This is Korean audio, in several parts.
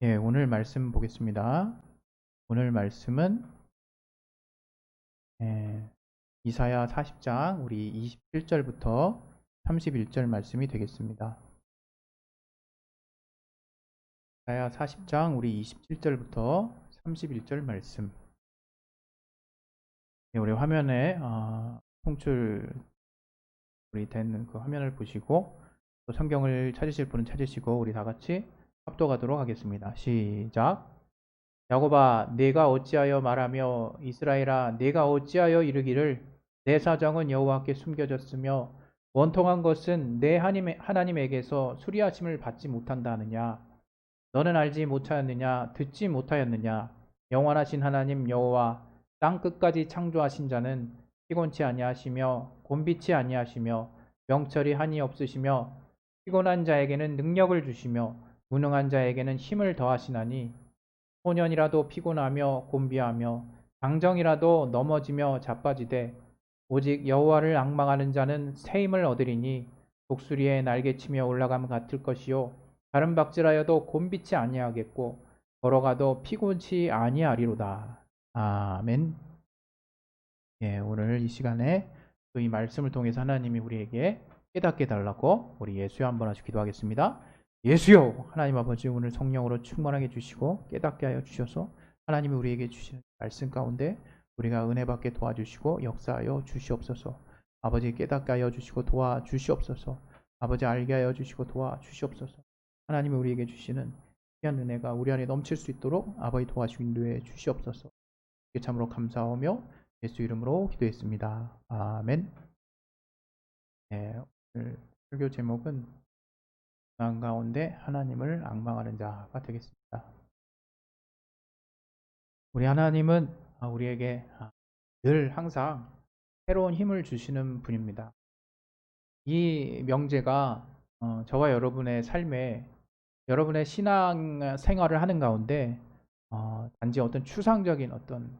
예, 오늘 말씀 보겠습니다. 오늘 말씀은 이사야 40장 우리 27절부터 31절 말씀이 되겠습니다. 이사야 40장 우리 27절부터 31절 말씀. 예, 우리 화면에 송출 우리 된 그 화면을 보시고 또 성경을 찾으실 분은 찾으시고 우리 다 같이 합독하도록 하겠습니다. 시작. 야곱아, 네가 어찌하여 말하며 이스라엘아, 네가 어찌하여 이르기를 내 사정은 여호와께 숨겨졌으며 원통한 것은 내 하나님에게서 수리하심을 받지 못한다 하느냐? 너는 알지 못하였느냐? 듣지 못하였느냐? 영원하신 하나님 여호와 땅 끝까지 창조하신 자는 피곤치 아니하시며 곤비치 아니하시며 명철이 한이 없으시며 피곤한 자에게는 능력을 주시며 무능한 자에게는 힘을 더하시나니 소년이라도 피곤하며 곤비하며 장정이라도 넘어지며 자빠지되 오직 여호와를 앙망하는 자는 새 힘을 얻으리니 독수리의 날개치며 올라감 같을 것이요 다른 박질하여도 곤비치 아니하겠고 걸어가도 피곤치 아니하리로다. 아멘. 예, 오늘 이 시간에 또 이 말씀을 통해서 하나님이 우리에게 깨닫게 달라고 우리 예수여 한번 하시고 기도하겠습니다. 예수여, 하나님 아버지 오늘 성령으로 충만하게 주시고 깨닫게 하여 주셔서 하나님이 우리에게 주시는 말씀 가운데 우리가 은혜 받게 도와주시고 역사하여 주시옵소서. 아버지 깨닫게 하여 주시고 도와주시옵소서. 아버지 알게 하여 주시고 도와주시옵소서. 하나님이 우리에게 주시는 귀한 은혜가 우리 안에 넘칠 수 있도록 아버지 도와주시고 인도해 주시옵소서. 참으로 감사하며 예수 이름으로 기도했습니다. 아멘. 네, 오늘 설교 제목은 방 가운데 하나님을 앙망하는 자가 되겠습니다. 우리 하나님은 우리에게 늘 항상 새로운 힘을 주시는 분입니다. 이 명제가 저와 여러분의 삶에 여러분의 신앙 생활을 하는 가운데 단지 어떤 추상적인 어떤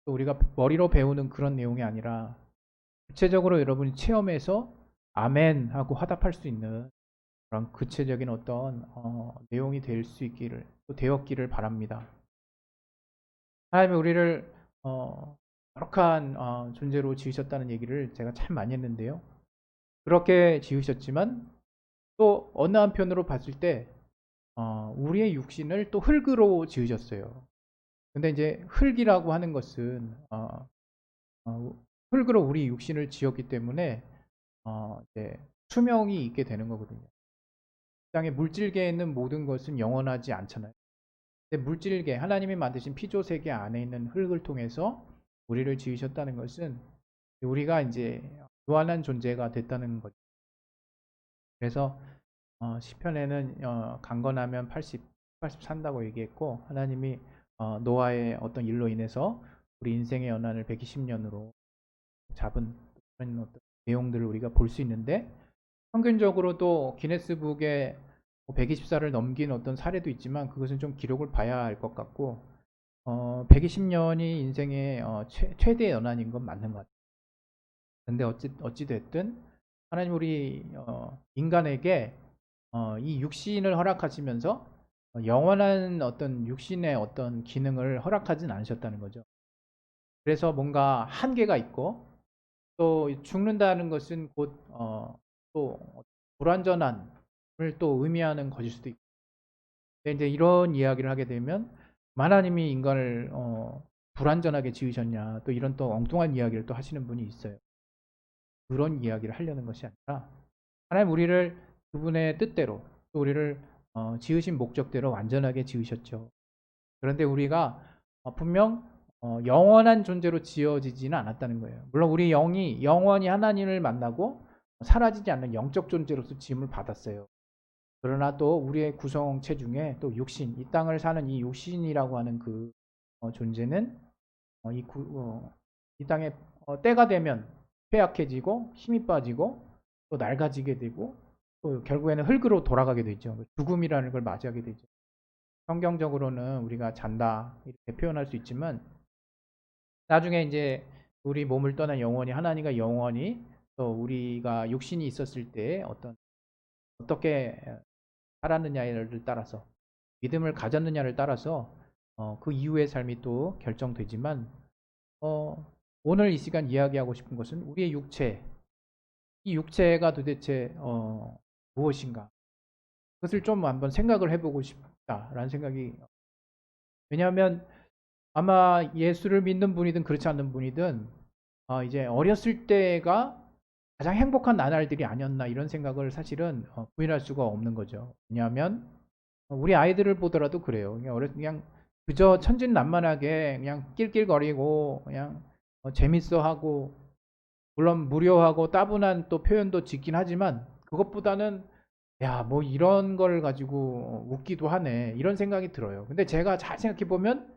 또 우리가 머리로 배우는 그런 내용이 아니라 구체적으로 여러분이 체험해서 아멘 하고 화답할 수 있는 그런 구체적인 어떤 내용이 될 수 있기를 또 되었기를 바랍니다. 하나님이 우리를 거룩한 존재로 지으셨다는 얘기를 제가 참 많이 했는데요. 그렇게 지으셨지만 또 어느 한편으로 봤을 때 우리의 육신을 또 흙으로 지으셨어요. 근데 이제 흙이라고 하는 것은 흙으로 우리 육신을 지었기 때문에 이제 수명이 있게 되는 거거든요. 땅의 물질계에 있는 모든 것은 영원하지 않잖아요. 근데 물질계, 하나님이 만드신 피조세계 안에 있는 흙을 통해서 우리를 지으셨다는 것은 우리가 이제 무한한 존재가 됐다는 거죠. 그래서 시편에는 강건하면 80 산다고 얘기했고 하나님이 노아의 어떤 일로 인해서 우리 인생의 연한을 120년으로 잡은 그런 어떤 내용들을 우리가 볼 수 있는데 평균적으로도 기네스북에 120살을 넘긴 어떤 사례도 있지만 그것은 좀 기록을 봐야 할 것 같고 120년이 인생의 최대 연한인 건 맞는 것 같아요. 근데 어찌 됐든 하나님 우리 인간에게 이 육신을 허락하시면서 영원한 어떤 육신의 어떤 기능을 허락하진 않으셨다는 거죠. 그래서 뭔가 한계가 있고 또 죽는다는 것은 곧 또 불완전함을 또 의미하는 것일 수도 있고. 근데 이제 이런 이야기를 하게 되면 하나님이 인간을 불완전하게 지으셨냐 또 이런 또 엉뚱한 이야기를 또 하시는 분이 있어요. 그런 이야기를 하려는 것이 아니라 하나님 우리를 그분의 뜻대로 또 우리를 지으신 목적대로 완전하게 지으셨죠. 그런데 우리가 분명 영원한 존재로 지어지지는 않았다는 거예요. 물론 우리 영이 영원히 하나님을 만나고 사라지지 않는 영적 존재로서 지음을 받았어요. 그러나 또 우리의 구성체 중에 또 육신, 이 땅을 사는 이 육신이라고 하는 그 존재는 이 땅에 때가 되면 폐약해지고 힘이 빠지고 또 낡아지게 되고 또 결국에는 흙으로 돌아가게 되죠. 죽음이라는 걸 맞이하게 되죠. 성경적으로는 우리가 잔다 이렇게 표현할 수 있지만 나중에 이제 우리 몸을 떠난 영혼이 하나님과 영원히 또 우리가 육신이 있었을 때 어떻게 살았느냐를 따라서 믿음을 가졌느냐를 따라서 그 이후의 삶이 또 결정되지만 오늘 이 시간 이야기하고 싶은 것은 우리의 육체, 이 육체가 도대체 무엇인가? 그것을 좀 한번 생각을 해보고 싶다라는 생각이. 왜냐하면 아마 예수를 믿는 분이든 그렇지 않는 분이든 이제 어렸을 때가 가장 행복한 나날들이 아니었나 이런 생각을 사실은 부인할 수가 없는 거죠. 왜냐하면 우리 아이들을 보더라도 그래요. 그냥 그저 천진난만하게 그냥 낄낄거리고 그냥 재밌어하고, 물론 무료하고 따분한 또 표현도 짓긴 하지만 그것보다는 야, 뭐 이런 걸 가지고 웃기도 하네 이런 생각이 들어요. 근데 제가 잘 생각해 보면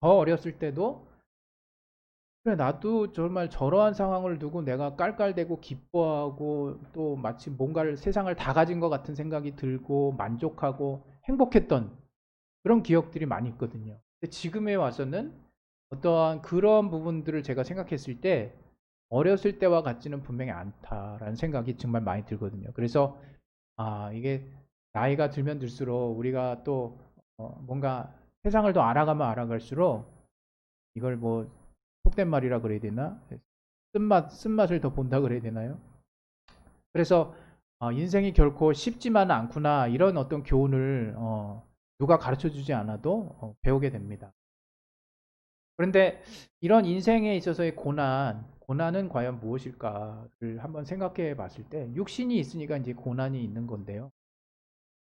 더 어렸을 때도 그래, 나도 정말 저러한 상황을 두고 내가 깔깔대고 기뻐하고 또 마치 뭔가를 세상을 다 가진 것 같은 생각이 들고 만족하고 행복했던 그런 기억들이 많이 있거든요. 근데 지금에 와서는 어떠한 그런 부분들을 제가 생각했을 때 어렸을 때와 같지는 분명히 않다라는 생각이 정말 많이 들거든요. 그래서 이게 나이가 들면 들수록 우리가 또 뭔가 세상을 더 알아가면 알아갈수록 이걸 뭐 속된 말이라 그래야 되나? 쓴맛을 더 본다 그래야 되나요? 그래서 인생이 결코 쉽지만은 않구나 이런 어떤 교훈을 누가 가르쳐 주지 않아도 배우게 됩니다. 그런데 이런 인생에 있어서의 고난은 과연 무엇일까를 한번 생각해 봤을 때 육신이 있으니까 이제 고난이 있는 건데요.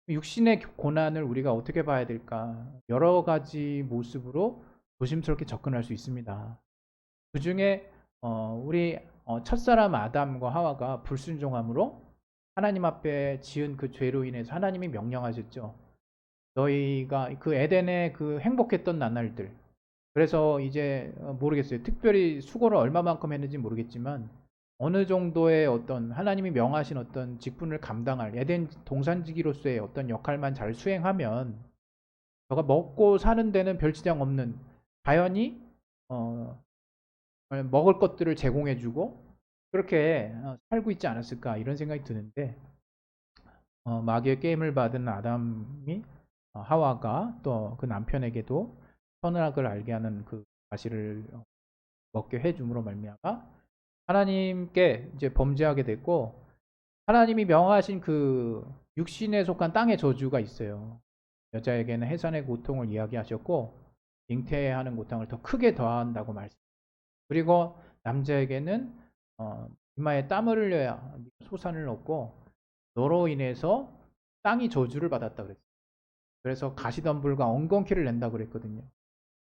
육신의 고난을 우리가 어떻게 봐야 될까? 여러 가지 모습으로 조심스럽게 접근할 수 있습니다. 그 중에 우리 첫사람 아담과 하와가 불순종함으로 하나님 앞에 지은 그 죄로 인해서 하나님이 명령하셨죠. 너희가 그 에덴의 그 행복했던 나날들, 그래서 이제 모르겠어요. 특별히 수고를 얼마만큼 했는지 모르겠지만 어느 정도의 어떤 하나님이 명하신 어떤 직분을 감당할 에덴 동산지기로서의 어떤 역할만 잘 수행하면 너가 먹고 사는 데는 별 지장 없는, 자연이 어, 먹을 것들을 제공해주고 그렇게 살고 있지 않았을까 이런 생각이 드는데 마귀의 게임을 받은 아담이 하와가 또 그 남편에게도 선악을 알게 하는 그 과실을 먹게 해줌으로 말미암아 하나님께 이제 범죄하게 됐고, 하나님이 명하신 그 육신에 속한 땅의 저주가 있어요. 여자에게는 해산의 고통을 이야기하셨고 잉태하는 고통을 더 크게 더한다고 말씀. 그리고 남자에게는 이마에 땀을 흘려야 소산을 얻고 너로 인해서 땅이 저주를 받았다 그랬어요. 그래서 가시덤불과 엉겅퀴를 낸다 그랬거든요.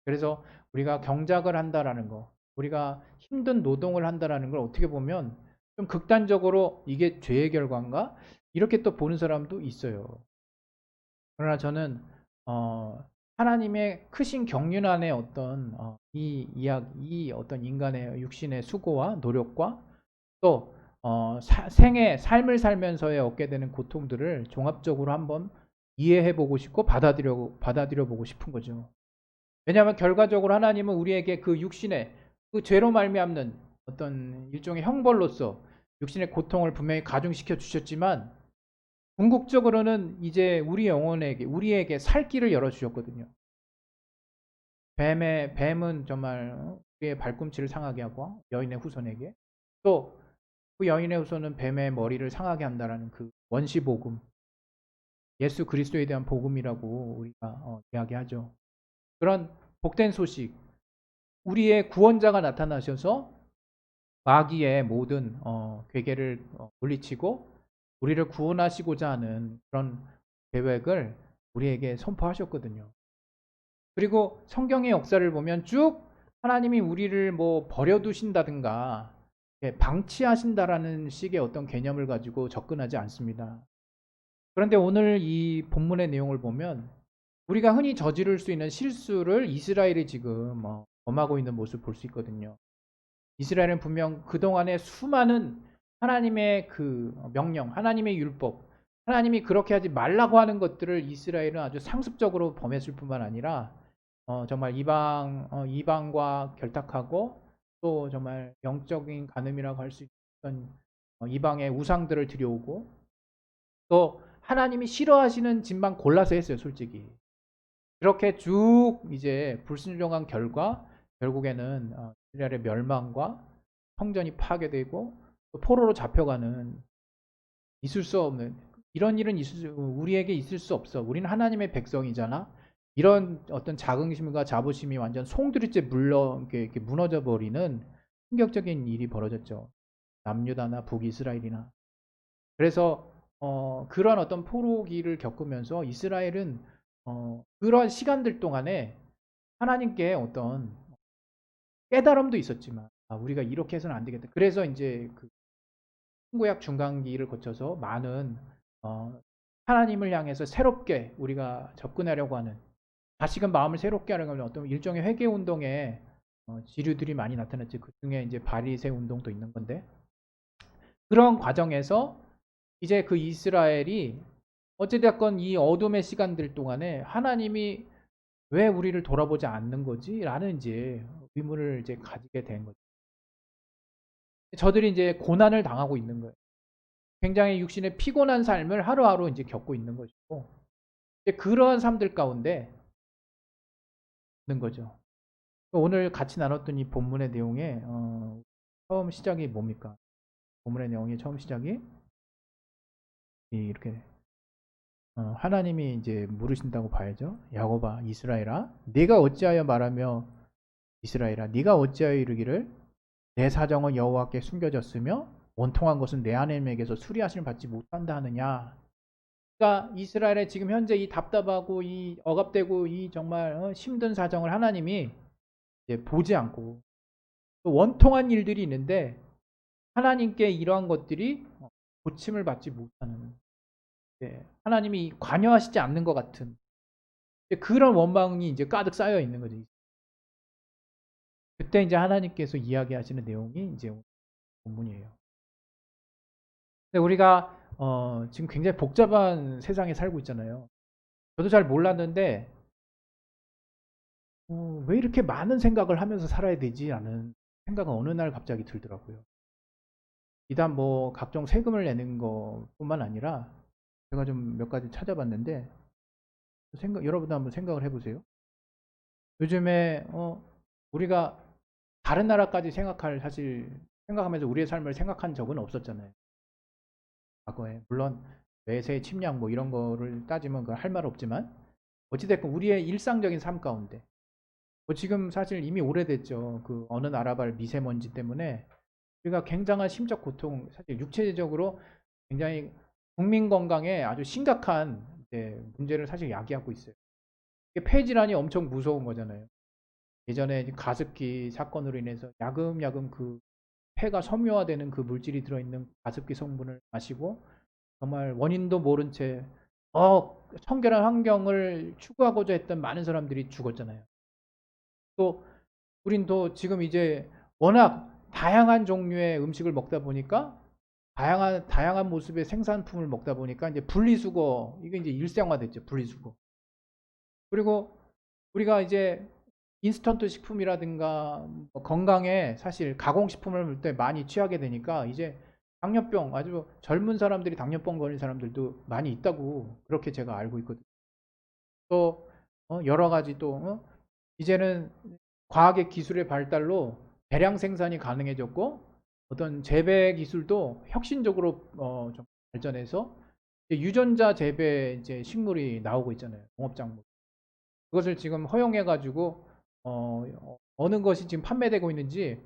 그래서 우리가 경작을 한다라는 거, 우리가 힘든 노동을 한다라는 걸 어떻게 보면 좀 극단적으로 이게 죄의 결과인가? 이렇게 또 보는 사람도 있어요. 그러나 저는 하나님의 크신 경륜 안에 어떤 이 어떤 인간의 육신의 수고와 노력과 또 생의 삶을 살면서의 얻게 되는 고통들을 종합적으로 한번 이해해 보고 싶고 받아들여 보고 싶은 거죠. 왜냐하면 결과적으로 하나님은 우리에게 그 육신의 그 죄로 말미암는 어떤 일종의 형벌로서 육신의 고통을 분명히 가중시켜 주셨지만 궁극적으로는 이제 우리 영혼에게 우리에게 살 길을 열어 주셨거든요. 뱀은 정말 우리의 발꿈치를 상하게 하고 여인의 후손에게, 또 그 여인의 후손은 뱀의 머리를 상하게 한다라는 그 원시 복음, 예수 그리스도에 대한 복음이라고 우리가 이야기하죠. 그런 복된 소식, 우리의 구원자가 나타나셔서 마귀의 모든 괴계를 물리치고 우리를 구원하시고자 하는 그런 계획을 우리에게 선포하셨거든요. 그리고 성경의 역사를 보면 쭉 하나님이 우리를 뭐 버려두신다든가 방치하신다라는 식의 어떤 개념을 가지고 접근하지 않습니다. 그런데 오늘 이 본문의 내용을 보면 우리가 흔히 저지를 수 있는 실수를 이스라엘이 지금 범하고 있는 모습을 볼 수 있거든요. 이스라엘은 분명 그동안에 수많은 하나님의 그 명령, 하나님의 율법, 하나님이 그렇게 하지 말라고 하는 것들을 이스라엘은 아주 상습적으로 범했을 뿐만 아니라 정말 이방과 결탁하고 또 정말 영적인 간음이라고 할 수 있던 이방의 우상들을 들여오고 또 하나님이 싫어하시는 짓만 골라서 했어요, 솔직히. 그렇게 쭉 이제 불순종한 결과 결국에는 이스라엘의 멸망과 성전이 파괴되고 또 포로로 잡혀가는, 있을 수 없는 이런 일은 우리에게 있을 수 없어. 우리는 하나님의 백성이잖아. 이런 어떤 자긍심과 자부심이 완전 송두리째 이렇게 무너져 버리는 충격적인 일이 벌어졌죠. 남유다나 북이스라엘이나. 그래서 그런 어떤 포로기를 겪으면서 이스라엘은 그런 시간들 동안에 하나님께 어떤 깨달음도 있었지만 우리가 이렇게 해서는 안 되겠다. 그래서 이제 그 신구약 중간기를 거쳐서 많은 하나님을 향해서 새롭게 우리가 접근하려고 하는, 다시금 마음을 새롭게 하려고 하는 어떤 일종의 회개 운동에 지류들이 많이 나타났지. 그 중에 이제 바리새 운동도 있는 건데, 그런 과정에서 이제 그 이스라엘이 어찌됐건 이 어둠의 시간들 동안에 하나님이 왜 우리를 돌아보지 않는 거지? 라는 이제 의문을 이제 가지게 된 거죠. 저들이 이제 고난을 당하고 있는 거예요. 굉장히 육신의 피곤한 삶을 하루하루 이제 겪고 있는 것이고, 이제 그러한 삶들 가운데 있는 거죠. 오늘 같이 나눴던 이 본문의 내용에 처음 시작이 뭡니까? 본문의 내용의 처음 시작이 이렇게 하나님이 이제 물으신다고 봐야죠. 야곱아, 이스라엘아, 네가 어찌하여 말하며 이스라엘아, 네가 어찌하여 이르기를 내 사정은 여호와께 숨겨졌으며 원통한 것은 내 하나님에게서 수리하심을 받지 못한다 하느냐. 그러니까 이스라엘의 지금 현재 이 답답하고 이 억압되고 이 정말 힘든 사정을 하나님이 이제 보지 않고, 또 원통한 일들이 있는데 하나님께 이러한 것들이 고침을 받지 못하는, 하나님이 관여하시지 않는 것 같은 그런 원망이 이제 가득 쌓여 있는 거죠. 그때 이제 하나님께서 이야기하시는 내용이 이제 본문이에요. 근데 우리가 지금 굉장히 복잡한 세상에 살고 있잖아요. 저도 잘 몰랐는데 왜 이렇게 많은 생각을 하면서 살아야 되지? 라는 생각은 어느 날 갑자기 들더라고요. 비단 뭐 각종 세금을 내는 것뿐만 아니라 제가 좀 몇 가지 찾아봤는데, 여러분도 한번 생각을 해보세요. 요즘에 우리가 다른 나라까지 생각하면서 우리의 삶을 생각한 적은 없었잖아요. 과거에. 물론 외세 침략 뭐 이런 거를 따지면 할 말 없지만 어찌됐건 우리의 일상적인 삶 가운데 뭐 지금 사실 이미 오래됐죠. 그 어느 나라발 미세먼지 때문에 우리가 굉장한 심적 고통, 사실 육체적으로 굉장히 국민 건강에 아주 심각한 문제를 사실 야기하고 있어요. 이게 폐질환이 엄청 무서운 거잖아요. 예전에 가습기 사건으로 인해서 야금야금 그 폐가 섬유화되는 그 물질이 들어있는 가습기 성분을 마시고 정말 원인도 모른 채 청결한 환경을 추구하고자 했던 많은 사람들이 죽었잖아요. 또 우린 또 지금 이제 워낙 다양한 종류의 음식을 먹다 보니까 다양한 모습의 생산품을 먹다 보니까 이제 분리수거, 이게 이제 일상화됐죠. 분리수거. 그리고 우리가 이제 인스턴트 식품이라든가 건강에 사실 가공식품을 많이 취하게 되니까 이제 당뇨병, 아주 젊은 사람들이 당뇨병 걸린 사람들도 많이 있다고 그렇게 제가 알고 있거든요. 또 여러 가지 또 이제는 과학의 기술의 발달로 대량 생산이 가능해졌고 어떤 재배 기술도 혁신적으로 좀 발전해서 유전자 재배 이제 식물이 나오고 있잖아요. 농업작물. 그것을 지금 허용해 가지고 어느 것이 지금 판매되고 있는지,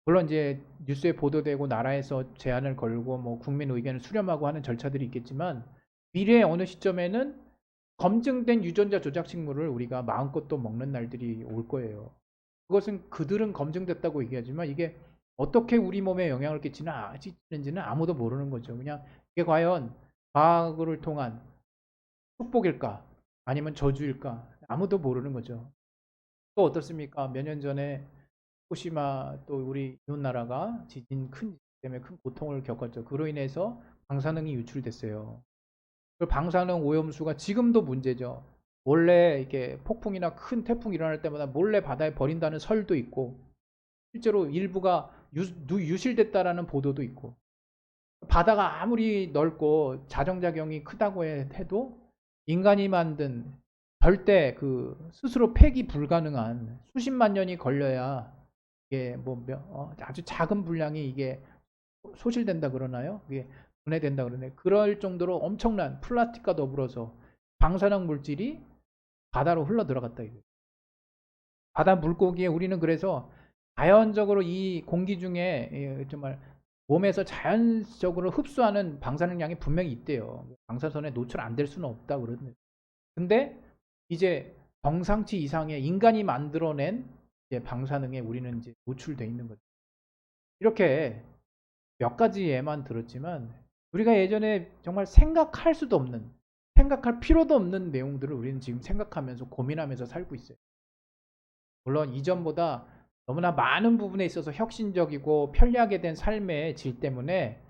물론 이제 뉴스에 보도되고 나라에서 제한을 걸고 뭐 국민 의견을 수렴하고 하는 절차들이 있겠지만 미래의 어느 시점에는 검증된 유전자 조작 식물을 우리가 마음껏 또 먹는 날들이 올 거예요. 그것은 그들은 검증됐다고 얘기하지만 이게 어떻게 우리 몸에 영향을 끼치는지는 아무도 모르는 거죠. 그냥 이게 과연 과학을 통한 축복일까 아니면 저주일까 아무도 모르는 거죠. 또 어떻습니까? 몇 년 전에 후쿠시마 또 우리 이웃 나라가 지진 때문에 큰 고통을 겪었죠. 그로 인해서 방사능이 유출됐어요. 그 방사능 오염수가 지금도 문제죠. 원래 이렇게 폭풍이나 큰 태풍이 일어날 때마다 몰래 바다에 버린다는 설도 있고 실제로 일부가 유실됐다라는 보도도 있고, 바다가 아무리 넓고 자정작용이 크다고 해도 인간이 만든 절대 그 스스로 폐기 불가능한 수십만 년이 걸려야 이게 뭐 아주 작은 분량이 이게 소실된다 그러나요? 이게 분해된다 그러네. 그럴 정도로 엄청난 플라스틱과 더불어서 방사능 물질이 바다로 흘러 들어갔다 이거. 바다 물고기에 우리는 그래서 자연적으로 이 공기 중에 정말 몸에서 자연적으로 흡수하는 방사능량이 분명히 있대요. 방사선에 노출 안 될 수는 없다 그러는데. 근데 이제 정상치 이상의 인간이 만들어낸 이제 방사능에 우리는 이제 노출돼 있는 거죠. 이렇게 몇 가지 예만 들었지만 우리가 예전에 정말 생각할 수도 없는, 생각할 필요도 없는 내용들을 우리는 지금 생각하면서 고민하면서 살고 있어요. 물론 이전보다 너무나 많은 부분에 있어서 혁신적이고 편리하게 된 삶의 질 때문에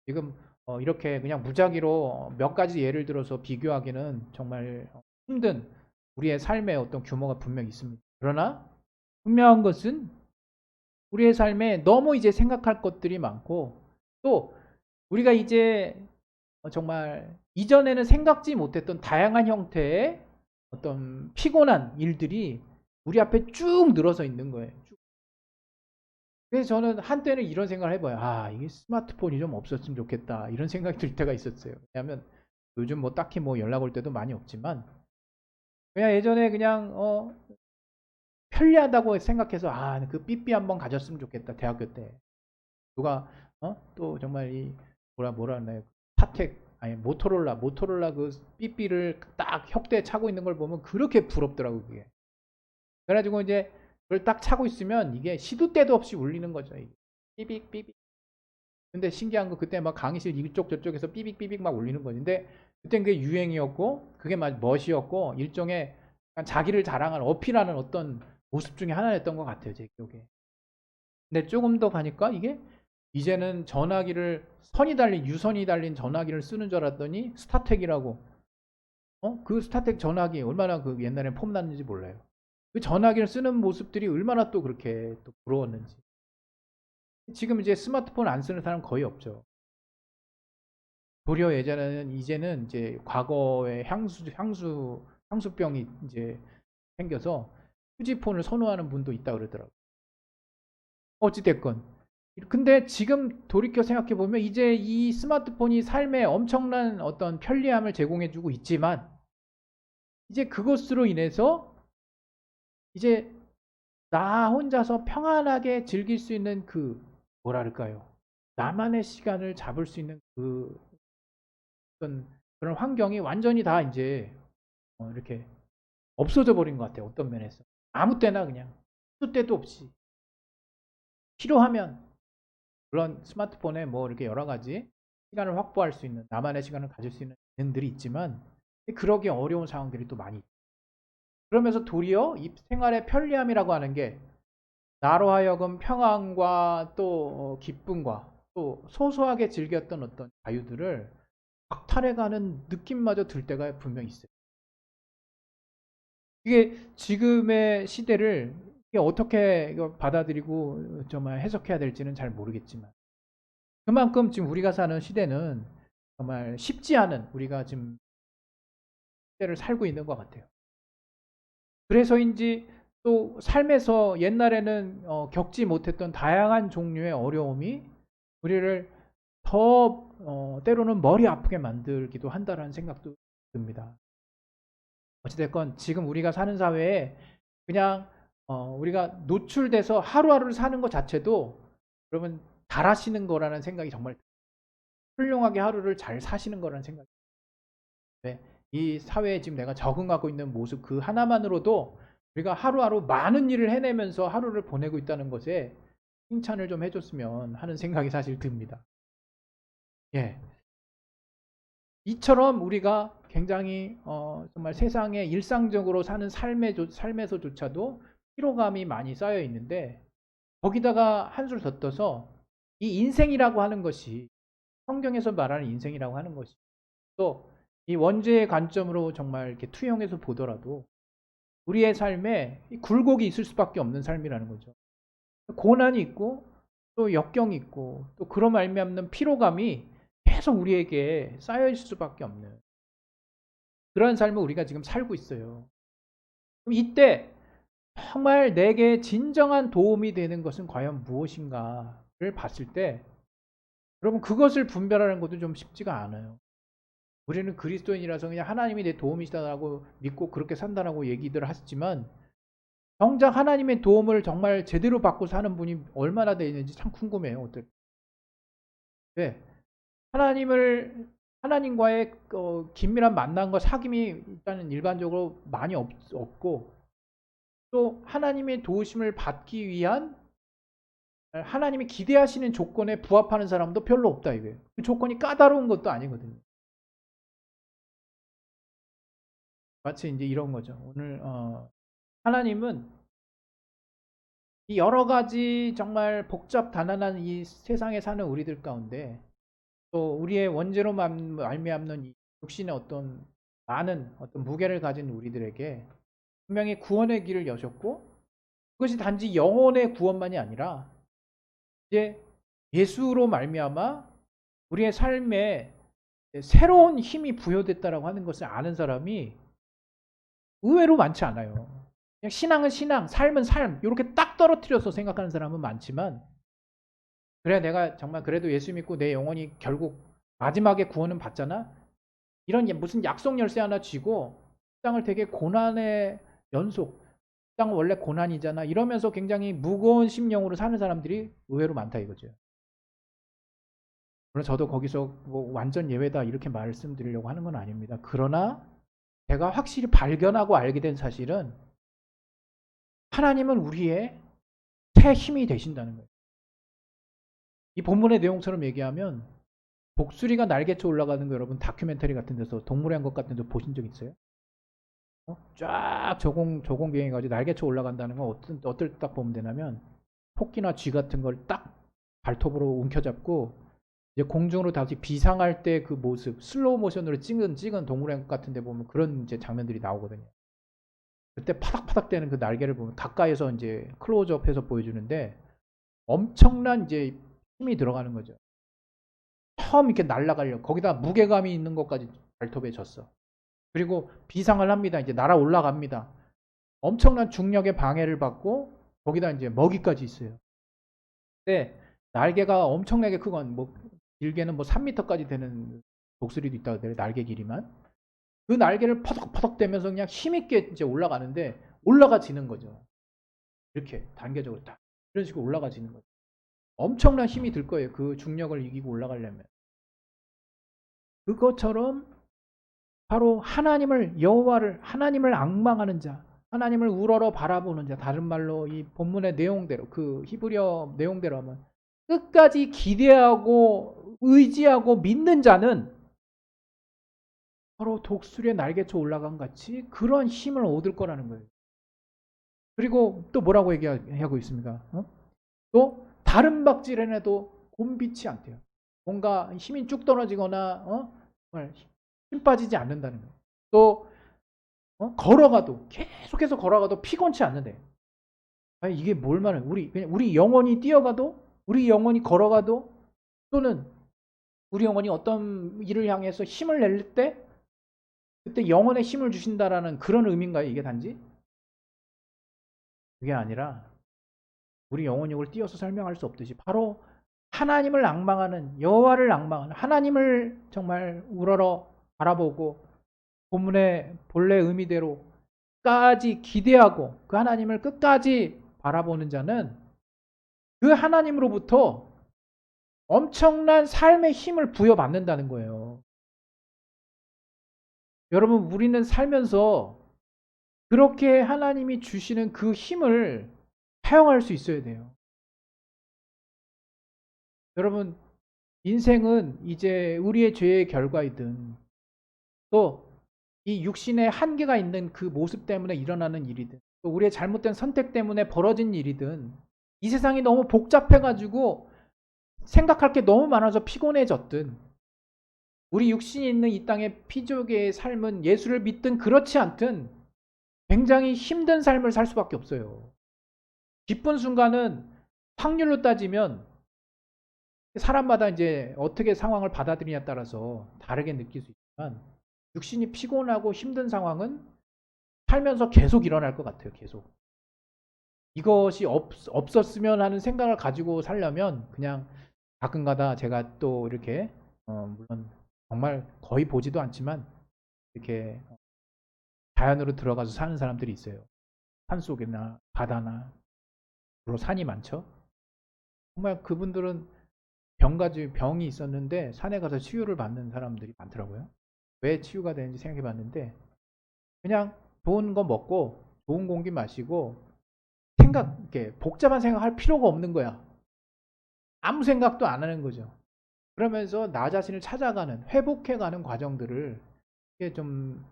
지금 이렇게 그냥 무작위로 몇 가지 예를 들어서 비교하기는 정말 힘든 우리의 삶의 어떤 규모가 분명히 있습니다. 그러나 분명한 것은 우리의 삶에 너무 이제 생각할 것들이 많고 또 우리가 이제 정말 이전에는 생각지 못했던 다양한 형태의 어떤 피곤한 일들이 우리 앞에 쭉 늘어서 있는 거예요. 그래서 저는 한때는 이런 생각을 해봐요. 아, 이게 스마트폰이 좀 없었으면 좋겠다. 이런 생각이 들 때가 있었어요. 왜냐하면 요즘 뭐 딱히 뭐 연락 올 때도 많이 없지만 그냥 예전에 그냥 편리하다고 생각해서 아, 그 삐삐 한번 가졌으면 좋겠다. 대학교 때 누가 또 정말 이 뭐라 하나요? 사택 아니 모토롤라 그 삐삐를 딱 혁대에 차고 있는 걸 보면 그렇게 부럽더라고 그게. 그래가지고 이제 그걸 딱 차고 있으면 이게 시도 때도 없이 울리는 거죠. 이게. 삐빅 삐빅. 근데 신기한 거 그때 막 강의실 이쪽 저쪽에서 삐빅 삐빅 막 울리는 거지. 근데 그땐 그게 유행이었고 그게 막 멋이었고 일종의 자기를 자랑하는 어필하는 어떤 모습 중에 하나였던 것 같아요. 제 기억에. 근데 조금 더 가니까 이게 이제는 전화기를 유선이 달린 전화기를 쓰는 줄 알았더니 스타텍이라고. 그 스타텍 전화기 얼마나 그 옛날에 폼났는지 몰라요. 그 전화기를 쓰는 모습들이 얼마나 또 그렇게 또 부러웠는지. 지금 이제 스마트폰 안 쓰는 사람 거의 없죠. 도리어 이제는 이제 과거의 향수병이 이제 생겨서 휴지폰을 선호하는 분도 있다 그러더라고요. 어찌됐건. 근데 지금 돌이켜 생각해 보면 이제 이 스마트폰이 삶에 엄청난 어떤 편리함을 제공해 주고 있지만 이제 그것으로 인해서 이제 나 혼자서 평안하게 즐길 수 있는 그 뭐랄까요? 나만의 시간을 잡을 수 있는 그 어떤 그런 환경이 완전히 다 이제 이렇게 없어져 버린 것 같아요. 어떤 면에서. 아무 때나 그냥 수 때도 없이 필요하면 물론 스마트폰에 뭐 이렇게 여러 가지 시간을 확보할 수 있는 나만의 시간을 가질 수 있는 기능들이 있지만 그러기 어려운 상황들이 또 많이 있죠. 그러면서 도리어 이 생활의 편리함이라고 하는 게 나로 하여금 평안과 또 기쁨과 또 소소하게 즐겼던 어떤 자유들을 박탈해가는 느낌마저 들 때가 분명히 있어요. 이게 지금의 시대를 어떻게 받아들이고 정말 해석해야 될지는 잘 모르겠지만 그만큼 지금 우리가 사는 시대는 정말 쉽지 않은 우리가 지금 시대를 살고 있는 것 같아요. 그래서인지 또 삶에서 옛날에는 겪지 못했던 다양한 종류의 어려움이 우리를 더 때로는 머리 아프게 만들기도 한다라는 생각도 듭니다. 어찌됐건 지금 우리가 사는 사회에 그냥 우리가 노출돼서 하루하루를 사는 것 자체도 여러분 잘하시는 거라는 생각이 정말 훌륭하게 하루를 잘 사시는 거라는 생각이 네, 이 사회에 지금 내가 적응하고 있는 모습 그 하나만으로도 우리가 하루하루 많은 일을 해내면서 하루를 보내고 있다는 것에 칭찬을 좀 해줬으면 하는 생각이 사실 듭니다. 예, 이처럼 우리가 굉장히 정말 세상에 일상적으로 사는 삶에서조차도 피로감이 많이 쌓여 있는데 거기다가 한술 더 떠서 이 인생이라고 하는 것이 성경에서 말하는 인생이라고 하는 것이 또 이 원죄의 관점으로 정말 이렇게 투영해서 보더라도 우리의 삶에 굴곡이 있을 수밖에 없는 삶이라는 거죠. 고난이 있고 또 역경이 있고 또 그로 말미암는 피로감이 계속 우리에게 쌓여 있을 수밖에 없는 그런 삶을 우리가 지금 살고 있어요. 그럼 이때 정말 내게 진정한 도움이 되는 것은 과연 무엇인가를 봤을 때 여러분 그것을 분별하는 것도 좀 쉽지가 않아요. 우리는 그리스도인이라서 그냥 하나님이 내 도움이시다라고 믿고 그렇게 산다라고 얘기들 하시지만 정작 하나님의 도움을 정말 제대로 받고 사는 분이 얼마나 되어 있는지 참 궁금해요. 왜? 하나님과의 긴밀한 만남과 사귐이 일단은 일반적으로 많이 없고 또 하나님의 도우심을 받기 위한 하나님이 기대하시는 조건에 부합하는 사람도 별로 없다 이거예요. 그 조건이 까다로운 것도 아니거든요. 마치 이제 이런 거죠. 오늘 하나님은 이 여러 가지 정말 복잡 다난한 이 세상에 사는 우리들 가운데 또 우리의 원죄로 말미암는 이 육신의 어떤 많은 어떤 무게를 가진 우리들에게 분명히 구원의 길을 여셨고 그것이 단지 영혼의 구원만이 아니라 이제 예수로 말미암아 우리의 삶에 새로운 힘이 부여됐다라고 하는 것을 아는 사람이 의외로 많지 않아요. 그냥 신앙은 신앙, 삶은 삶 이렇게 딱 떨어뜨려서 생각하는 사람은 많지만 그래 내가 정말 그래도 예수 믿고 내 영혼이 결국 마지막에 구원은 받잖아. 이런 무슨 약속 열쇠 하나 쥐고 땅을 되게 고난의 연속 땅은 원래 고난이잖아 이러면서 굉장히 무거운 심령으로 사는 사람들이 의외로 많다 이거죠. 물론 저도 거기서 뭐 완전 예외다 이렇게 말씀드리려고 하는 건 아닙니다. 그러나 제가 확실히 발견하고 알게 된 사실은 하나님은 우리의 새 힘이 되신다는 거예요. 이 본문의 내용처럼 얘기하면 독수리가 날개쳐 올라가는 거 여러분 다큐멘터리 같은 데서 동물의 왕국 같은 데서 보신 적 있어요? 쫙 저공 비행해가지고 날개쳐 올라간다는 건 어떨 때 딱 보면 되냐면 토끼나 쥐 같은 걸 딱 발톱으로 움켜잡고 이제 공중으로 다시 비상할 때 그 모습 슬로우 모션으로 찍은 동물의 왕국 같은 데 보면 그런 이제 장면들이 나오거든요. 그때 파닥파닥 되는 그 날개를 보면 가까이서 이제 클로즈업해서 보여주는데 엄청난 이제 힘이 들어가는 거죠. 처음 이렇게 날아가려고 거기다 무게감이 있는 것까지 발톱에 졌어. 그리고 비상을 합니다. 이제 날아 올라갑니다. 엄청난 중력의 방해를 받고 거기다 이제 먹이까지 있어요. 근데 날개가 엄청나게 크건 뭐 길게는 뭐 3m까지 되는 독수리도 있다고 그래요. 날개 길이만. 그 날개를 퍼덕퍼덕 대면서 그냥 힘있게 이제 올라가는데 올라가지는 거죠. 이렇게 단계적으로 딱 이런 식으로 올라가지는 거죠. 엄청난 힘이 들 거예요. 그 중력을 이기고 올라가려면. 그것처럼 바로 여호와를 하나님을 앙망하는 자, 하나님을 우러러 바라보는 자, 다른 말로 이 본문의 내용대로 그 히브리어 내용대로 하면 끝까지 기대하고 의지하고 믿는 자는 바로 독수리의 날개쳐 올라간 같이 그런 힘을 얻을 거라는 거예요. 그리고 또 뭐라고 얘기하고 있습니까? 또 다른 박질해내도 곤비치 않대요. 뭔가 힘이 쭉 떨어지거나 힘 빠지지 않는다는 거예요. 또 걸어가도 계속해서 걸어가도 피곤치 않는데 아니 이게 뭘 말해? 우리 영혼이 뛰어가도 우리 영혼이 걸어가도 또는 우리 영혼이 어떤 일을 향해서 힘을 낼 때 그때 영혼에 힘을 주신다라는 그런 의미인가요? 이게 단지? 그게 아니라 우리 영혼이 이걸 띄어서 설명할 수 없듯이 바로 하나님을 앙망하는 여호와를 앙망하는 하나님을 정말 우러러 바라보고 본문의 본래 의미대로 끝까지 기대하고 그 하나님을 끝까지 바라보는 자는 그 하나님으로부터 엄청난 삶의 힘을 부여받는다는 거예요. 여러분 우리는 살면서 그렇게 하나님이 주시는 그 힘을 사용할 수 있어야 돼요. 여러분 인생은 이제 우리의 죄의 결과이든 또 이 육신의 한계가 있는 그 모습 때문에 일어나는 일이든 또 우리의 잘못된 선택 때문에 벌어진 일이든 이 세상이 너무 복잡해가지고 생각할 게 너무 많아서 피곤해졌든 우리 육신이 있는 이 땅의 피조계의 삶은 예수를 믿든 그렇지 않든 굉장히 힘든 삶을 살 수밖에 없어요. 기쁜 순간은 확률로 따지면 사람마다 이제 어떻게 상황을 받아들이냐에 따라서 다르게 느낄 수 있지만 육신이 피곤하고 힘든 상황은 살면서 계속 일어날 것 같아요. 계속. 이것이 없었으면 하는 생각을 가지고 살려면 그냥 가끔가다 제가 또 이렇게 물론 정말 거의 보지도 않지만 이렇게 자연으로 들어가서 사는 사람들이 있어요. 산속이나 바다나 주로 산이 많죠. 정말 그분들은 병이 있었는데 산에 가서 치유를 받는 사람들이 많더라고요. 왜 치유가 되는지 생각해 봤는데 그냥 좋은 거 먹고 좋은 공기 마시고 이렇게 복잡한 생각할 필요가 없는 거야. 아무 생각도 안 하는 거죠. 그러면서 나 자신을 찾아가는, 회복해가는 과정들을 이게 좀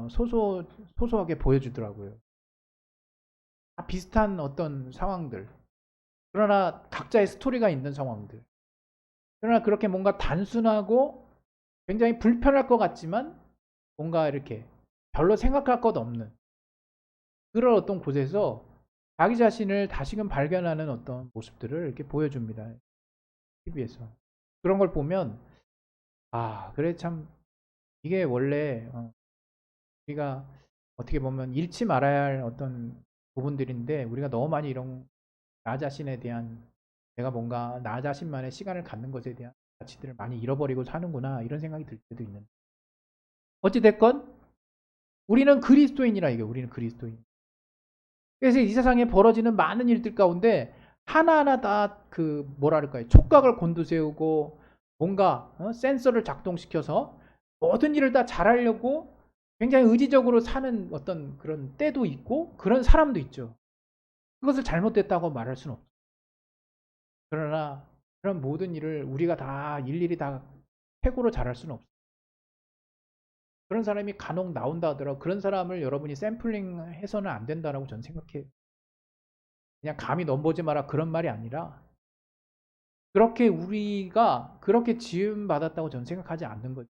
소소하게 보여주더라고요. 다 비슷한 어떤 상황들. 그러나 각자의 스토리가 있는 상황들. 그러나 그렇게 뭔가 단순하고 굉장히 불편할 것 같지만 뭔가 이렇게 별로 생각할 것 없는 그런 어떤 곳에서 자기 자신을 다시금 발견하는 어떤 모습들을 이렇게 보여줍니다. TV에서. 그런 걸 보면 그래 참 이게 원래 우리가 어떻게 보면 잃지 말아야 할 어떤 부분들인데 우리가 너무 많이 이런 나 자신에 대한 내가 뭔가 나 자신만의 시간을 갖는 것에 대한 가치들을 많이 잃어버리고 사는구나 이런 생각이 들 때도 있는. 어찌됐건 우리는 그리스도인이라 이게 우리는 그리스도인. 그래서 이 세상에 벌어지는 많은 일들 가운데 하나하나 다 그 뭐랄까요 촉각을 곤두세우고 뭔가 센서를 작동시켜서 모든 일을 다 잘하려고 굉장히 의지적으로 사는 어떤 그런 때도 있고 그런 사람도 있죠. 그것을 잘못됐다고 말할 수는 없죠. 그러나 그런 모든 일을 우리가 다 일일이 다 최고로 잘할 수는 없어요. 그런 사람이 간혹 나온다 하더라도 그런 사람을 여러분이 샘플링 해서는 안 된다라고 저는 생각해요. 그냥 감히 넘보지 마라 그런 말이 아니라 그렇게 우리가 그렇게 지음받았다고 저는 생각하지 않는 거죠.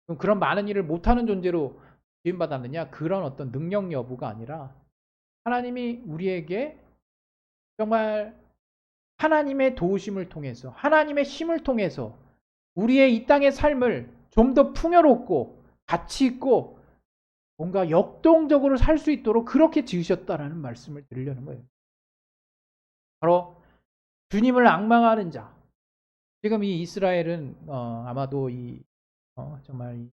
그럼 그런 많은 일을 못하는 존재로 지음받았느냐? 그런 어떤 능력 여부가 아니라 하나님이 우리에게 정말 하나님의 도우심을 통해서 하나님의 힘을 통해서 우리의 이 땅의 삶을 좀 더 풍요롭고 가치 있고 뭔가 역동적으로 살 수 있도록 그렇게 지으셨다라는 말씀을 드리려는 거예요. 바로 주님을 앙망하는 자. 지금 이 이스라엘은 아마도 정말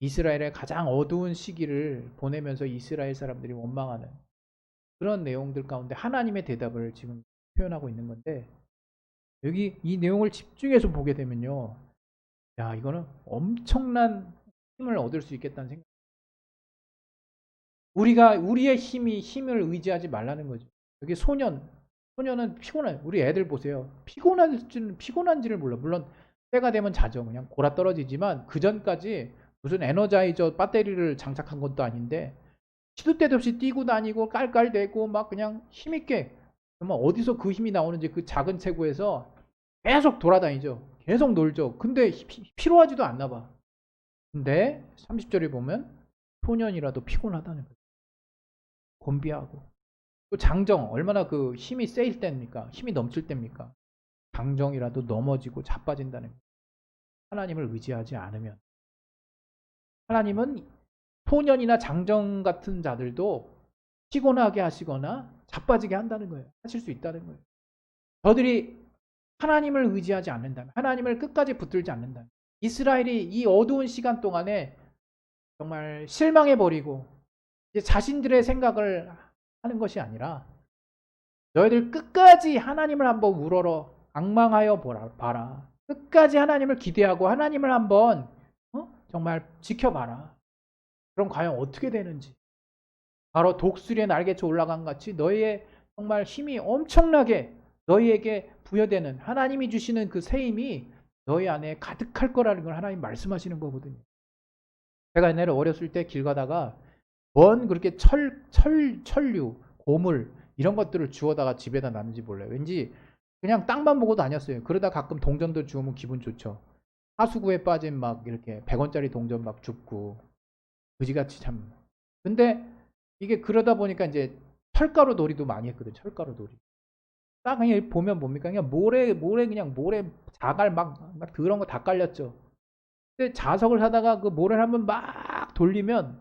이스라엘의 가장 어두운 시기를 보내면서 이스라엘 사람들이 원망하는 그런 내용들 가운데 하나님의 대답을 지금 표현하고 있는 건데 여기 이 내용을 집중해서 보게 되면요. 야, 이거는 엄청난 힘을 얻을 수 있겠다는 생각. 우리가 우리의 힘을 의지하지 말라는 거죠. 여기 소년은 피곤해. 우리 애들 보세요. 피곤한지를 몰라. 물론 때가 되면 자죠. 그냥 골아 떨어지지만 그 전까지 무슨 에너자이저 배터리를 장착한 것도 아닌데 시도 때도 없이 뛰고 다니고 깔깔대고 막 그냥 힘있게 정말 어디서 그 힘이 나오는지 그 작은 체구에서 계속 돌아다니죠. 계속 놀죠. 근데 피로하지도 않나 봐. 근데 30절에 보면 소년이라도 피곤하다는 거예요. 곤비하고. 또 장정 얼마나 그 힘이 세일 때입니까? 힘이 넘칠 때입니까? 장정이라도 넘어지고 자빠진다는 거예요. 하나님을 의지하지 않으면. 하나님은 소년이나 장정 같은 자들도 피곤하게 하시거나 자빠지게 한다는 거예요. 하실 수 있다는 거예요. 저들이 하나님을 의지하지 않는다면, 하나님을 끝까지 붙들지 않는다면, 이스라엘이 이 어두운 시간 동안에 정말 실망해버리고 이제 자신들의 생각을 하는 것이 아니라 너희들 끝까지 하나님을 한번 우러러 앙망하여 봐라. 끝까지 하나님을 기대하고 하나님을 한번 정말 지켜봐라. 그럼 과연 어떻게 되는지. 바로 독수리의 날개쳐 올라간 같이 너희의 정말 힘이 엄청나게 너희에게 부여되는 하나님이 주시는 그 새 힘이 너희 안에 가득할 거라는 걸 하나님 말씀하시는 거거든요. 제가 옛날에 어렸을 때 길 가다가 뭔 그렇게 철류, 고물 이런 것들을 주워다가 집에다 놨는지 몰라요. 왠지 그냥 땅만 보고 다녔어요. 그러다 가끔 동전도 주우면 기분 좋죠. 하수구에 빠진 막 이렇게 100원짜리 동전 막 줍고 그지같이 참. 근데 이게 그러다 보니까 이제 철가루 놀이도 많이 했거든요. 철가루 놀이. 딱 그냥 보면 뭡니까? 그냥 그냥 모래 자갈 막 그런 거 다 깔렸죠. 근데 자석을 사다가 그 모래를 한번 막 돌리면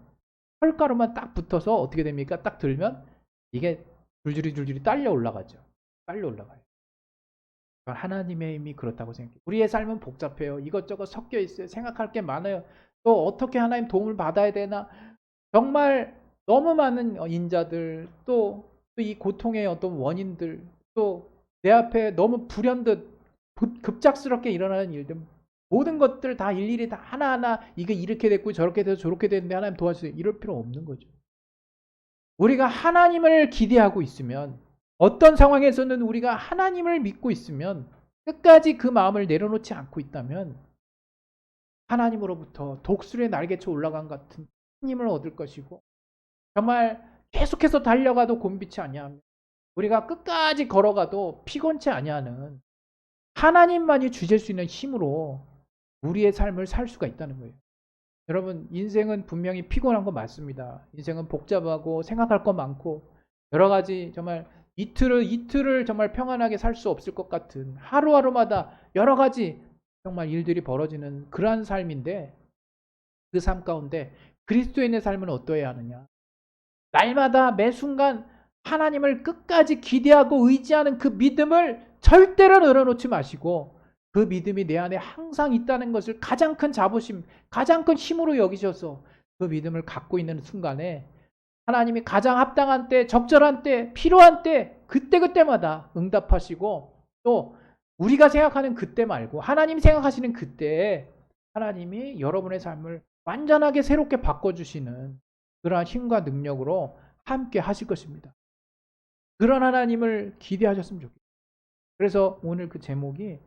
펄가루만 딱 붙어서 어떻게 됩니까? 딱 들면 이게 줄줄이 딸려 올라가죠. 딸려 올라가요. 하나님의 힘이 그렇다고 생각해요. 우리의 삶은 복잡해요. 이것저것 섞여 있어요. 생각할 게 많아요. 또 어떻게 하나님 도움을 받아야 되나? 정말 너무 많은 인자들, 또 이 고통의 어떤 원인들, 또 내 앞에 너무 불현듯 급작스럽게 일어나는 일들, 모든 것들 다 일일이 다 하나하나 이게 이렇게 됐고 저렇게 돼서 저렇게 됐는데 하나님 도와주세요. 이럴 필요 없는 거죠. 우리가 하나님을 기대하고 있으면, 어떤 상황에서는 우리가 하나님을 믿고 있으면, 끝까지 그 마음을 내려놓지 않고 있다면 하나님으로부터 독수리의 날개쳐 올라간 같은 힘을 얻을 것이고, 정말 계속해서 달려가도 곤비치 아니하며 우리가 끝까지 걸어가도 피곤치 아니하는 하나님만이 주실 수 있는 힘으로 우리의 삶을 살 수가 있다는 거예요. 여러분, 인생은 분명히 피곤한 거 맞습니다. 인생은 복잡하고 생각할 거 많고 여러 가지, 정말 이틀을 정말 평안하게 살 수 없을 것 같은, 하루하루마다 여러 가지 정말 일들이 벌어지는 그러한 삶인데, 그 삶 가운데 그리스도인의 삶은 어떠해야 하느냐? 날마다 매 순간 하나님을 끝까지 기대하고 의지하는 그 믿음을 절대로 내려놓지 마시고, 그 믿음이 내 안에 항상 있다는 것을 가장 큰 자부심, 가장 큰 힘으로 여기셔서 그 믿음을 갖고 있는 순간에 하나님이 가장 합당한 때, 적절한 때, 필요한 때, 그때마다 응답하시고, 또 우리가 생각하는 그때 말고 하나님 생각하시는 그때에 하나님이 여러분의 삶을 완전하게 새롭게 바꿔주시는 그러한 힘과 능력으로 함께 하실 것입니다. 그런 하나님을 기대하셨으면 좋겠어요. 그래서 오늘 그 제목이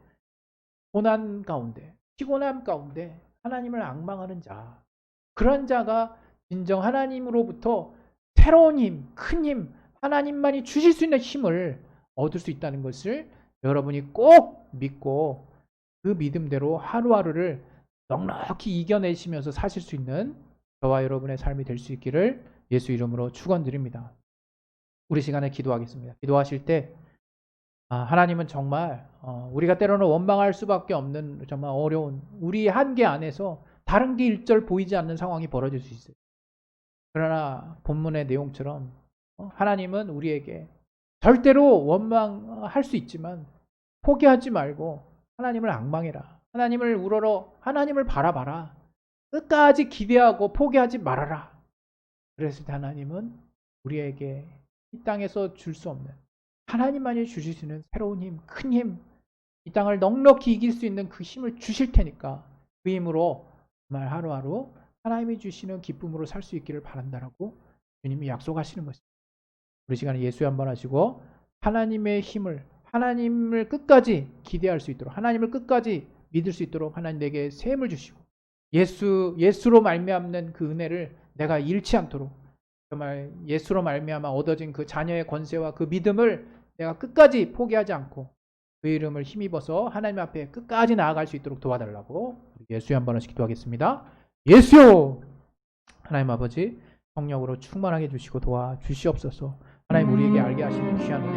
고난 가운데, 피곤함 가운데 하나님을 앙망하는 자, 그런 자가 진정 하나님으로부터 새로운 힘, 큰 힘, 하나님만이 주실 수 있는 힘을 얻을 수 있다는 것을 여러분이 꼭 믿고, 그 믿음대로 하루하루를 넉넉히 이겨내시면서 사실 수 있는 저와 여러분의 삶이 될 수 있기를 예수 이름으로 축원드립니다. 우리 시간에 기도하겠습니다. 기도하실 때 하나님은 정말 우리가 때로는 원망할 수밖에 없는 정말 어려운 우리 한계 안에서 다른 게 일절 보이지 않는 상황이 벌어질 수 있어요. 그러나 본문의 내용처럼 하나님은 우리에게 절대로 원망할 수 있지만 포기하지 말고 하나님을 앙망해라. 하나님을 우러러 하나님을 바라봐라. 끝까지 기대하고 포기하지 말아라. 그랬을 때 하나님은 우리에게 이 땅에서 줄 수 없는, 하나님만이 주실 수 있는 새로운 힘, 큰 힘, 이 땅을 넉넉히 이길 수 있는 그 힘을 주실 테니까 그 힘으로 정말 하루하루 하나님이 주시는 기쁨으로 살 수 있기를 바란다라고 주님이 약속하시는 것입니다. 우리 시간에 예수 한번 하시고 하나님의 힘을, 하나님을 끝까지 기대할 수 있도록, 하나님을 끝까지 믿을 수 있도록 하나님 내게 새 힘을 주시고, 예수로 말미암는 그 은혜를 내가 잃지 않도록, 정말 예수로 말미암아 얻어진 그 자녀의 권세와 그 믿음을 내가 끝까지 포기하지 않고 그 이름을 힘입어서 하나님 앞에 끝까지 나아갈 수 있도록 도와달라고 예수에 한 번씩 기도하겠습니다. 예수요! 하나님 아버지, 성령으로 충만하게 해주시고 도와주시옵소서. 하나님, 우리에게 알게 하시는 귀한 은혜